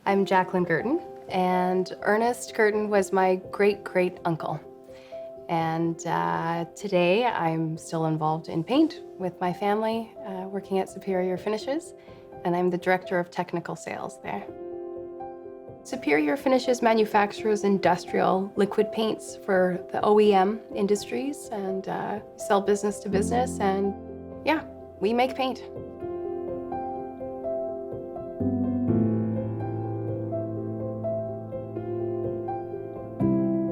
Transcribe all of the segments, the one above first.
I'm Jacqueline Guertin, and Ernest Guertin was my great-great-uncle. And today I'm still involved in paint with my family, working at Superior Finishes, and I'm the Director of Technical Sales there. Superior Finishes manufactures industrial liquid paints for the OEM industries and sell business to business, and yeah, we make paint.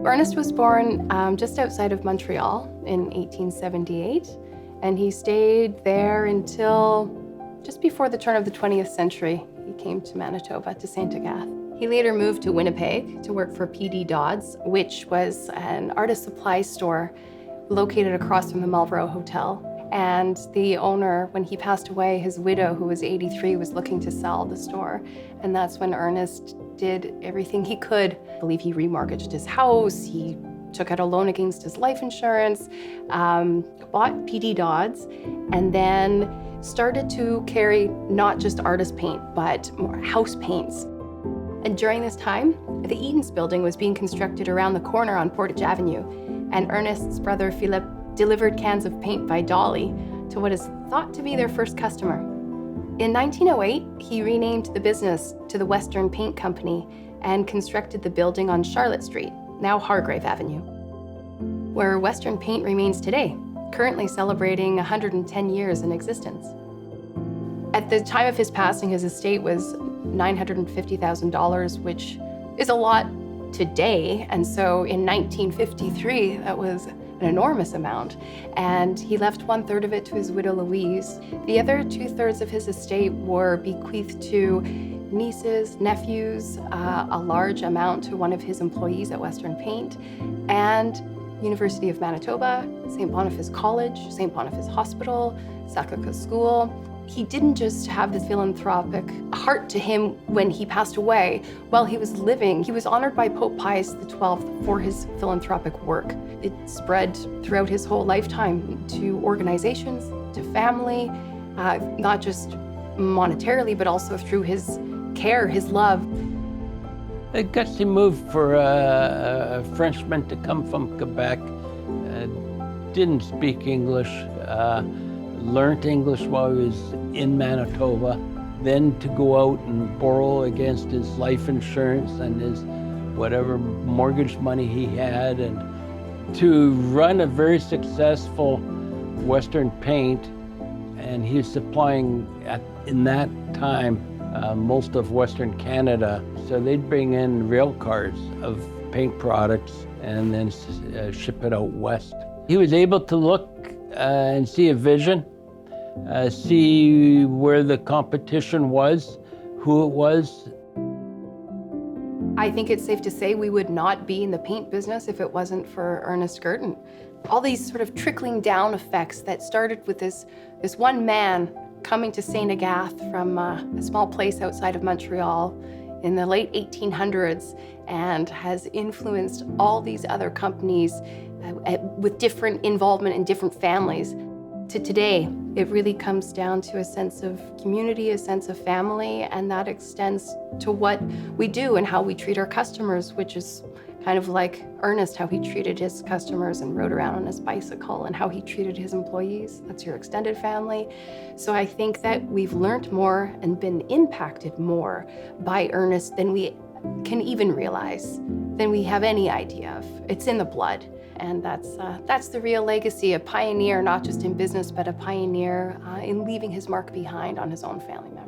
Ernest was born just outside of Montreal in 1878, and he stayed there until just before the turn of the 20th century. He came to Manitoba, to St. Agathe. He later moved to Winnipeg to work for P.D. Dodds, which was an artist supply store located across from the Marlborough Hotel. And the owner, when he passed away, his widow, who was 83, was looking to sell the store. And that's when Ernest did everything he could. I believe he remortgaged his house, he took out a loan against his life insurance, bought P.D. Dodds, and then started to carry not just artist paint, but more house paints. And during this time, the Eaton's building was being constructed around the corner on Portage Avenue, and Ernest's brother Philippe delivered cans of paint by dolly to what is thought to be their first customer. In 1908, he renamed the business to the Western Paint Company and constructed the building on Charlotte Street, now Hargrave Avenue, where Western Paint remains today, currently celebrating 110 years in existence. At the time of his passing, his estate was $950,000, which is a lot today, and so in 1953, that was an enormous amount, and he left 1/3 of it to his widow Louise. The other 2/3 of his estate were bequeathed to nieces, nephews, a large amount to one of his employees at Western Paint, and University of Manitoba, St. Boniface College, St. Boniface Hospital, Sakaka School. He didn't just have this philanthropic heart to him when he passed away. While he was living, he was honored by Pope Pius XII for his philanthropic work. It spread throughout his whole lifetime to organizations, to family, not just monetarily, but also through his care, his love. A gutsy move for a Frenchman to come from Quebec, didn't speak English, learned English while he was in Manitoba, then to go out and borrow against his life insurance and his whatever mortgage money he had, and to run a very successful Western Paint. And he was supplying, in that time, most of Western Canada. So they'd bring in rail cars of paint products and then ship it out west. He was able to look and see a vision, see where the competition was, who it was. I think it's safe to say we would not be in the paint business if it wasn't for Ernest Guertin. All these sort of trickling down effects that started with this one man coming to St. Agathe from a small place outside of Montreal in the late 1800s and has influenced all these other companies with different involvement in different families. To today, it really comes down to a sense of community, a sense of family, and that extends to what we do and how we treat our customers, which is kind of like Ernest, how he treated his customers and rode around on his bicycle, and how he treated his employees. That's your extended family. So I think that we've learned more and been impacted more by Ernest than we can even realize, than we have any idea of. It's in the blood. And that's the real legacy, a pioneer, not just in business, but a pioneer in leaving his mark behind on his own family members.